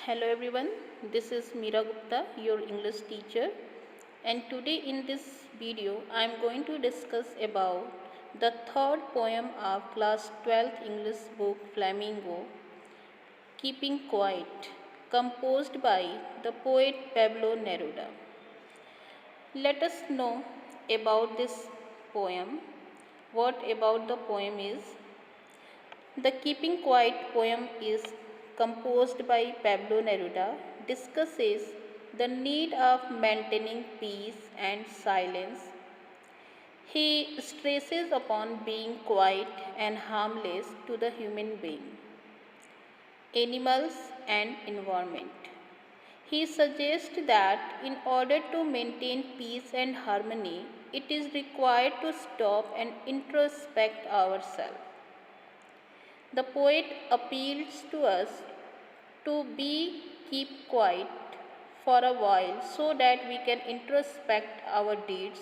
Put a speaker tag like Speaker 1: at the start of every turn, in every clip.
Speaker 1: Hello everyone, this is Meera Gupta, your English teacher, and today in this video I am going to discuss about the third poem of class 12th English book Flamingo, Keeping Quiet, composed by the poet Pablo Neruda. Let us know about this poem. What about the poem is? The Keeping Quiet poem is composed by Pablo Neruda, discusses the need of maintaining peace and silence. He stresses upon being quiet and harmless to the human being, animals, and environment. He suggests that in order to maintain peace and harmony, it is required to stop and introspect ourselves. The poet appeals to us to keep quiet for a while so that we can introspect our deeds,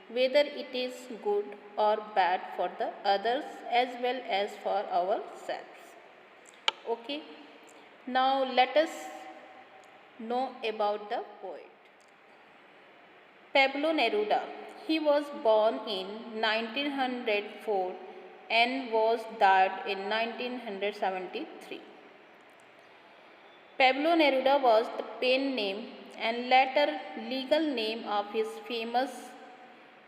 Speaker 1: whether it is good or bad for the others as well as for ourselves. Okay, now let us know about the poet. Pablo Neruda. He was born in 1904 and was died in 1973. Pablo Neruda was the pen name and later legal name of his famous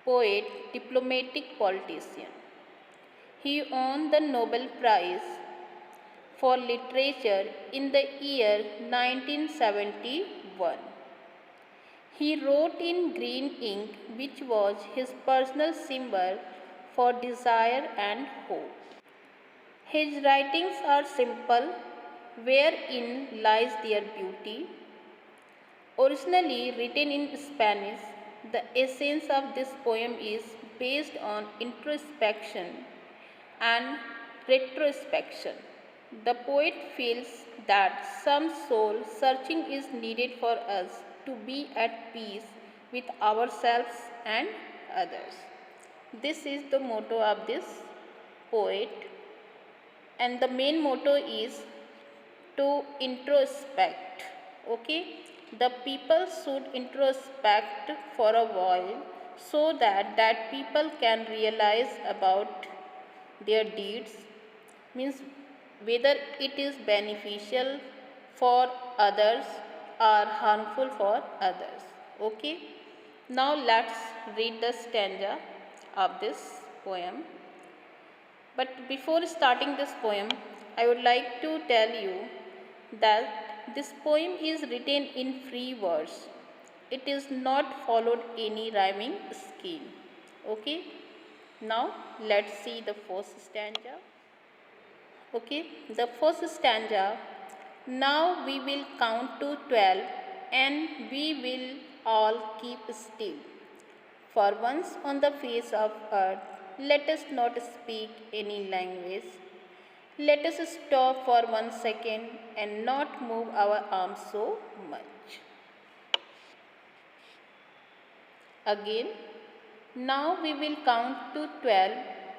Speaker 1: poet, diplomatic politician. He won the Nobel Prize for Literature in the year 1971. He wrote in green ink, which was his personal symbol for desire and hope. His writings are simple, wherein lies their beauty. Originally written in Spanish, the essence of this poem is based on introspection and retrospection. The poet feels that some soul searching is needed for us to be at peace with ourselves and others. This is the motto of this poet, and the main motto is to introspect. Okay, the people should introspect for a while so that people can realize about their deeds, means whether it is beneficial for others or harmful for others. Okay, now let's read the stanza of this poem. But before starting this poem, I would like to tell you that this poem is written in free verse. It is not followed any rhyming scheme. Okay, now let's see the first stanza. Okay, the first stanza. Now we will count to 12 and we will all keep still. For once on the face of earth, let us not speak any language. Let us stop for 1 second and not move our arms so much. Again, now we will count to 12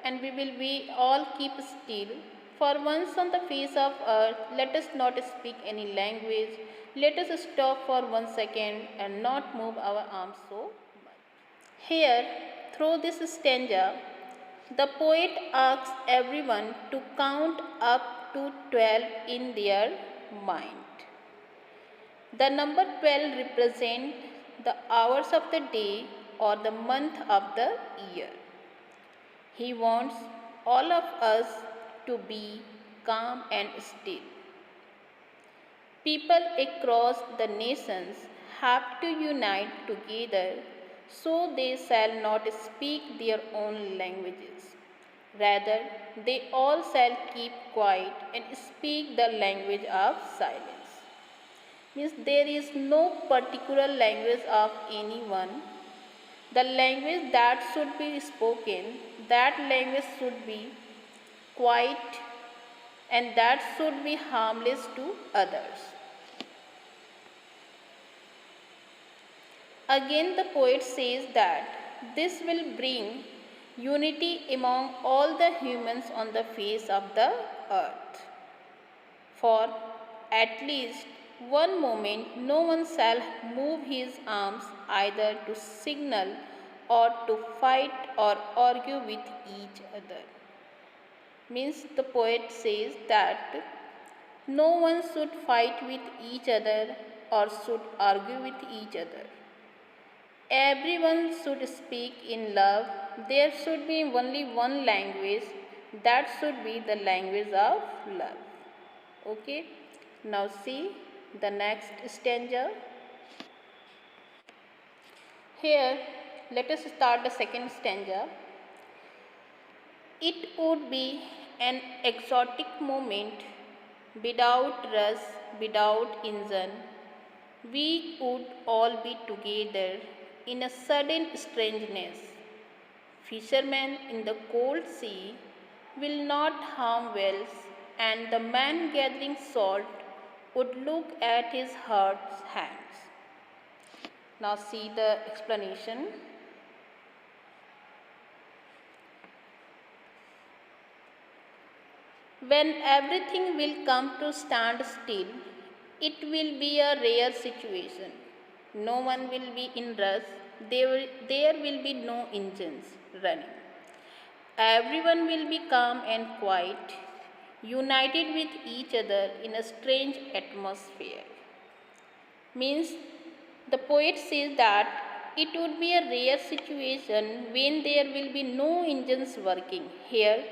Speaker 1: and we all keep still. For once on the face of earth, let us not speak any language. Let us stop for 1 second and not move our arms so much. Here, through this stanza, the poet asks everyone to count up to 12 in their mind. The number 12 represents the hours of the day or the month of the year. He wants all of us to be calm and still. People across the nations have to unite together so they shall not speak their own languages. Rather, they all shall keep quiet and speak the language of silence. Means there is no particular language of anyone. The language that should be spoken, that language should be quiet and that should be harmless to others. Again, the poet says that this will bring unity among all the humans on the face of the earth. For at least one moment no one shall move his arms either to signal or to fight or argue with each other. Means the poet says that no one should fight with each other or should argue with each other. Everyone should speak in love. There should be only one language, that should be the language of love. Okay, now see the next stanza. Here, let us start the second stanza. It would be an exotic moment without rush, without engine. We would all be together in a sudden strangeness. Fishermen in the cold sea will not harm whales, and the man gathering salt would look at his heart's hands. Now see the explanation. When everything will come to stand still, it will be a rare situation. No one will be in rush. There will be no engines running. Everyone will be calm and quiet, united with each other in a strange atmosphere. Means the poet says that it would be a rare situation when there will be no engines working. Here,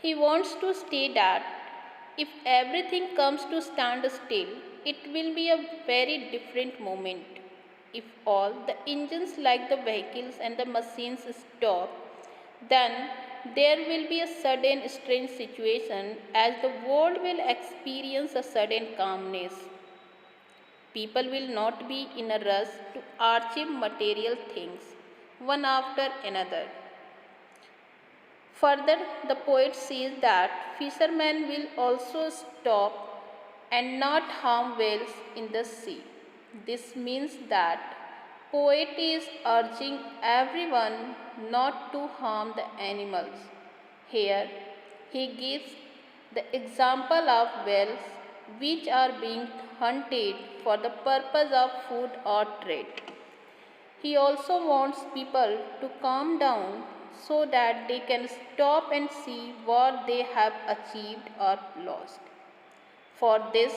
Speaker 1: he wants to state that if everything comes to stand still, it will be a very different moment. If all the engines like the vehicles and the machines stop, then there will be a sudden strange situation as the world will experience a sudden calmness. People will not be in a rush to achieve material things one after another. Further, the poet says that fishermen will also stop and not harm whales in the sea. This means that poet is urging everyone not to harm the animals. Here, he gives the example of whales which are being hunted for the purpose of food or trade. He also wants people to calm down so that they can stop and see what they have achieved or lost. For this,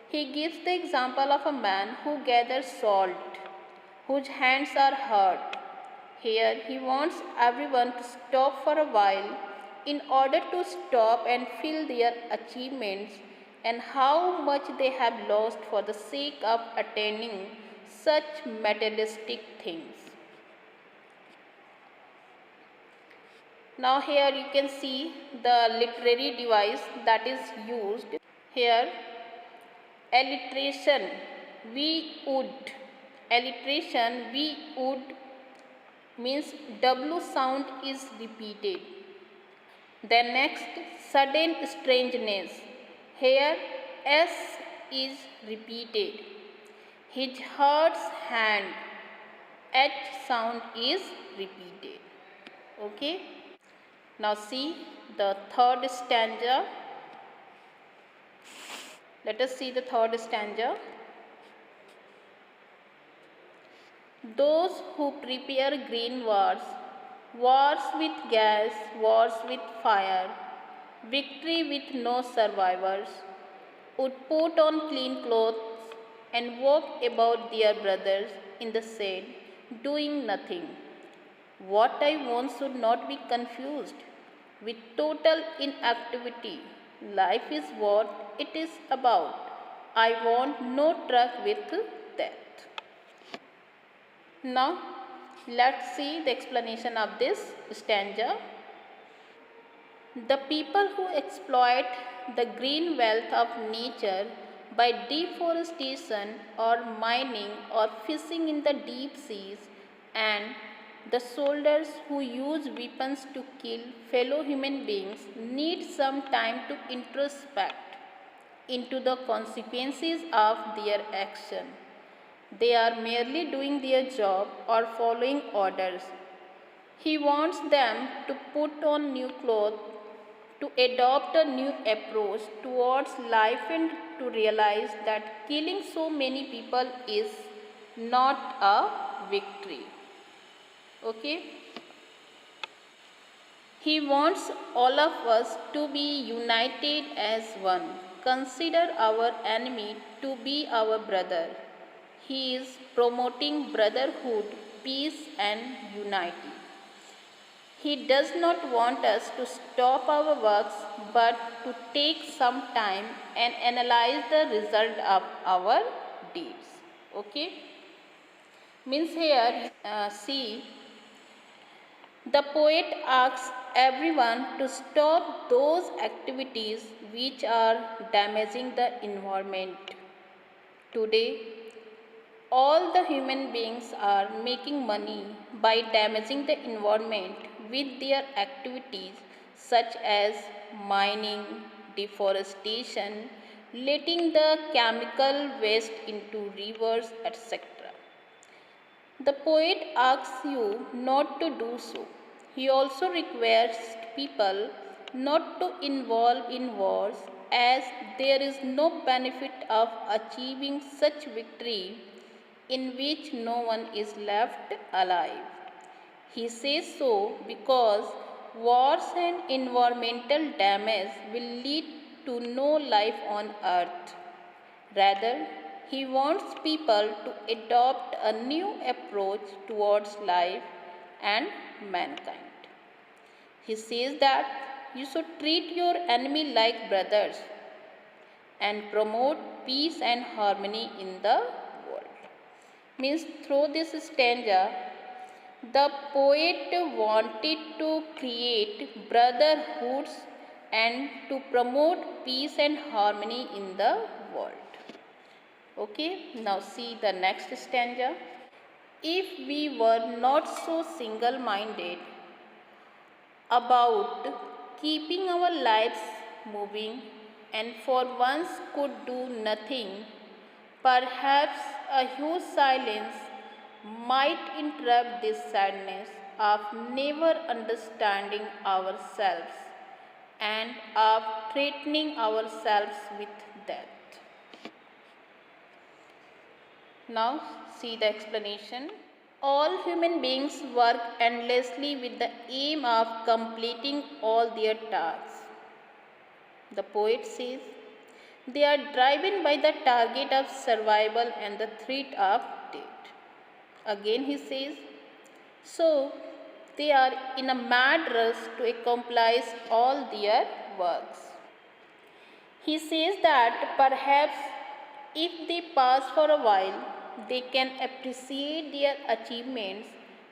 Speaker 1: he gives the example of a man who gathers salt, whose hands are hurt. Here, he wants everyone to stop for a while in order to stop and feel their achievements and how much they have lost for the sake of attaining such materialistic things. Now here you can see the literary device that is used. Here alliteration we would. Alliteration we would means W sound is repeated. Then next sudden strangeness. Here S is repeated. His heart's hand, H sound is repeated. Okay. Now see the third stanza. Let us see the third stanza. Those who prepare green wars, wars with gas, wars with fire, victory with no survivors, would put on clean clothes and walk about their brothers in the shade, doing nothing. What I want should not be confused with total inactivity. Life is what it is about. I want no truck with death. Now, let's see the explanation of this stanza. The people who exploit the green wealth of nature by deforestation or mining or fishing in the deep seas, and the soldiers who use weapons to kill fellow human beings need some time to introspect into the consequences of their action. They are merely doing their job or following orders. He wants them to put on new clothes, to adopt a new approach towards life and to realize that killing so many people is not a victory. Okay? He wants all of us to be united as one. Consider our enemy to be our brother. He is promoting brotherhood, peace, and unity. He does not want us to stop our works but to take some time and analyze the result of our deeds. Okay? Means here, see, the poet asks everyone to stop those activities which are damaging the environment. Today, all the human beings are making money by damaging the environment with their activities such as mining, deforestation, letting the chemical waste into rivers, etc. The poet asks you not to do so. He also requests people not to involve in wars as there is no benefit of achieving such victory in which no one is left alive. He says so because wars and environmental damage will lead to no life on earth. Rather, he wants people to adopt a new approach towards life and mankind. He says that you should treat your enemy like brothers and promote peace and harmony in the world. Means through this stanza, the poet wanted to create brotherhoods and to promote peace and harmony in the world. Okay, now see the next stanza. If we were not so single minded about keeping our lives moving and for once could do nothing, perhaps a huge silence might interrupt this sadness of never understanding ourselves and of threatening ourselves with death. Now see the explanation. All human beings work endlessly with the aim of completing all their tasks. The poet says they are driven by the target of survival and the threat of death. Again he says, so they are in a mad rush to accomplish all their works. He says that perhaps if they pause for a while, they can appreciate their achievements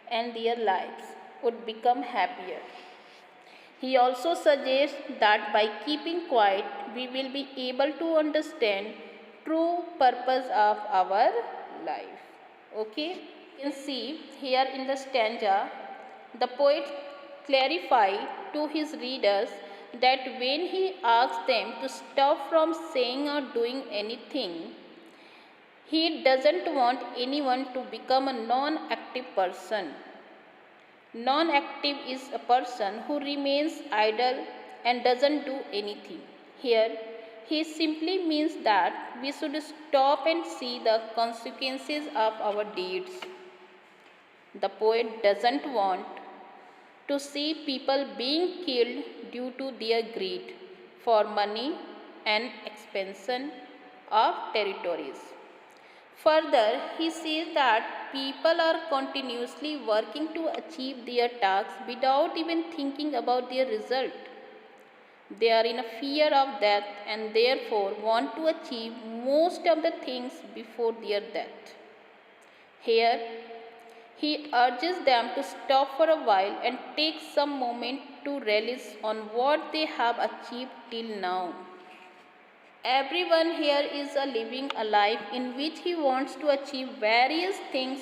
Speaker 1: and their lives would become happier. He also suggests that by keeping quiet, we will be able to understand true purpose of our life. Okay, you can see here in the stanza, the poet clarifies to his readers that when he asks them to stop from saying or doing anything, he doesn't want anyone to become a non-active person. Non-active is a person who remains idle and doesn't do anything. Here, he simply means that we should stop and see the consequences of our deeds. The poet doesn't want to see people being killed due to their greed for money and expansion of territories. Further, he says that people are continuously working to achieve their tasks without even thinking about their result. They are in a fear of death and therefore want to achieve most of the things before their death. Here, he urges them to stop for a while and take some moment to relish on what they have achieved till now. Everyone here is a living a life in which he wants to achieve various things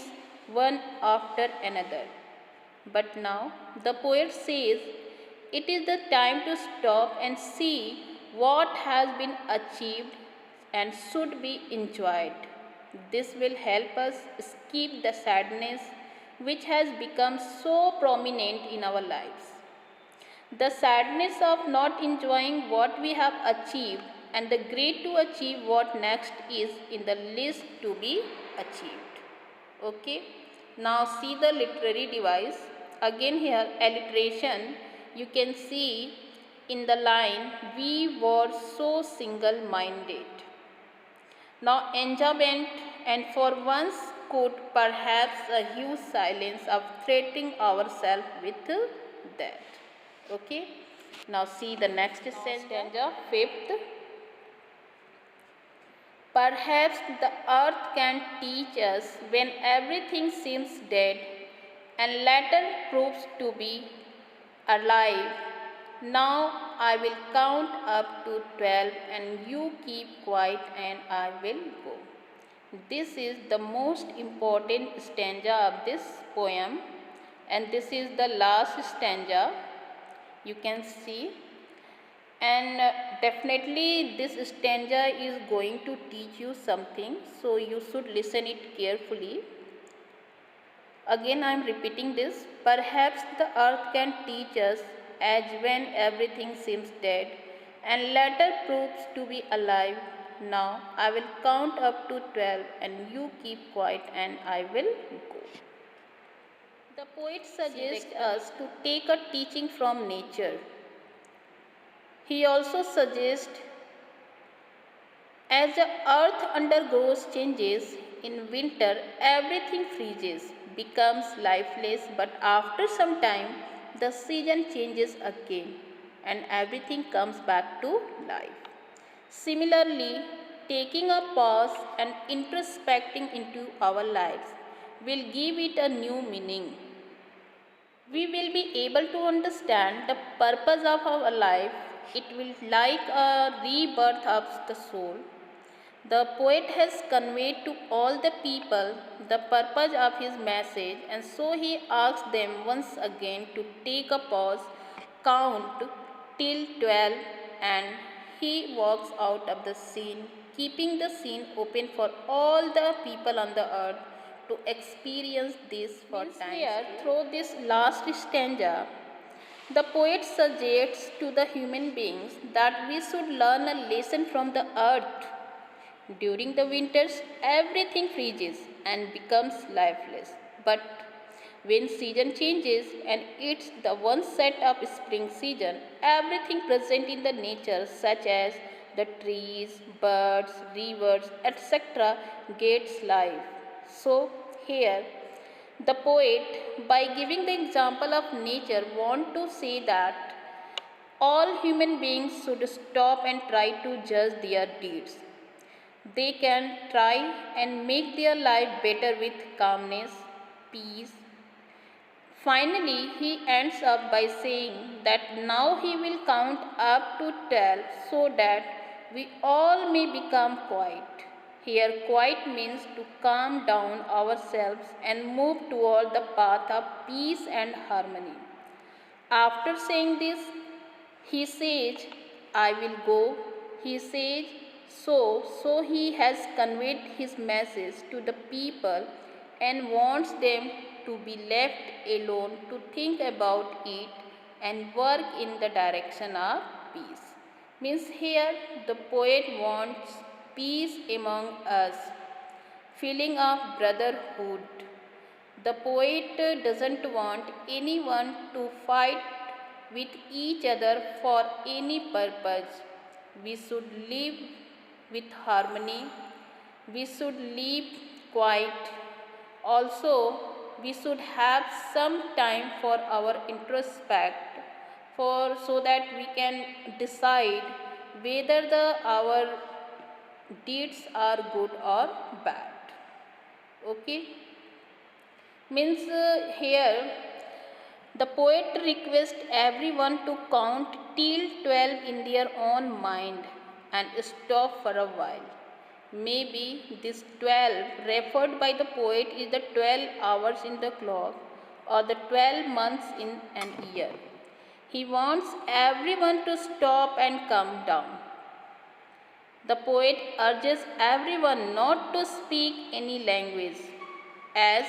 Speaker 1: one after another. But now the poet says it is the time to stop and see what has been achieved and should be enjoyed. This will help us escape the sadness which has become so prominent in our lives. The sadness of not enjoying what we have achieved and the great to achieve what next is in the list to be achieved. Okay. Now see the literary device. Again here alliteration. You can see in the line, we were so single-minded. Now enjoyment and for once could perhaps a huge silence of threatening ourselves with death. Okay. Now see the next stanza, fifth. Perhaps the earth can teach us when everything seems dead and later proves to be alive. Now I will count up to 12 and you keep quiet and I will go. This is the most important stanza of this poem and this is the last stanza. You can see, and definitely this stanza is going to teach you something, so you should listen it carefully. Again I am repeating this. Perhaps the earth can teach us as when everything seems dead and later proves to be alive. Now I will count up to 12 and you keep quiet and I will go. The poet suggests us to take a teaching from nature. He also suggests as the earth undergoes changes in winter, everything freezes, becomes lifeless, but after some time, the season changes again and everything comes back to life. Similarly, taking a pause and introspecting into our lives will give it a new meaning. We will be able to understand the purpose of our life. It will like a rebirth of the soul. The poet has conveyed to all the people the purpose of his message, and so he asks them once again to take a pause, count till 12, and he walks out of the scene, keeping the scene open for all the people on the earth to experience this for time. Here, through this last stanza, the poet suggests to the human beings that we should learn a lesson from the earth. During the winters, everything freezes and becomes lifeless. But when season changes and it's the one set of spring season, everything present in the nature such as the trees, birds, rivers, etc. gets life. So here the poet, by giving the example of nature, want to say that all human beings should stop and try to judge their deeds. They can try and make their life better with calmness, peace. Finally, he ends up by saying that now he will count up to 12 so that we all may become quiet. Here, quiet means to calm down ourselves and move toward the path of peace and harmony. After saying this, he says, I will go. He says, so he has conveyed his message to the people and wants them to be left alone to think about it and work in the direction of peace. Means here the poet wants peace among us, feeling of brotherhood. The poet doesn't want anyone to fight with each other for any purpose. We should live with harmony. We should live quiet. Also, we should have some time for our introspect, for so that we can decide whether our deeds are good or bad. Okay. Means here the poet requests everyone to count till 12 in their own mind and stop for a while. Maybe this 12 referred by the poet is the 12 hours in the clock or the 12 months in an year. He wants everyone to stop and come down. The poet urges everyone not to speak any language, as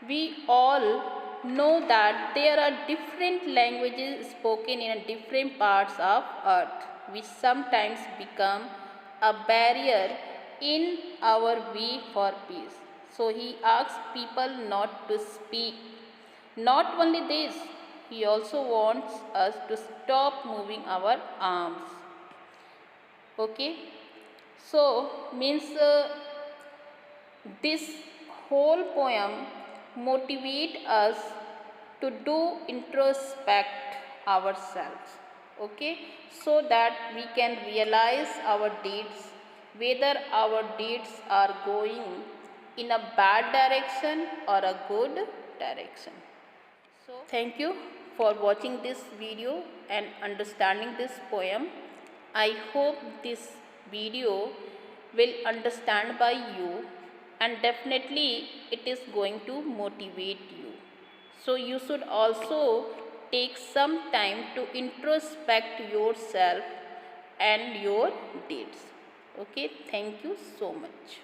Speaker 1: we all know that there are different languages spoken in different parts of earth, which sometimes become a barrier in our way for peace. So he asks people not to speak. Not only this, he also wants us to stop moving our arms. Okay, so means this whole poem motivate us to do introspect ourselves, okay, so that we can realize our deeds, whether our deeds are going in a bad direction or a good direction. So thank you for watching this video and understanding this poem. I hope this video will understand by you, and definitely it is going to motivate you. So you should also take some time to introspect yourself and your deeds. Okay, thank you so much.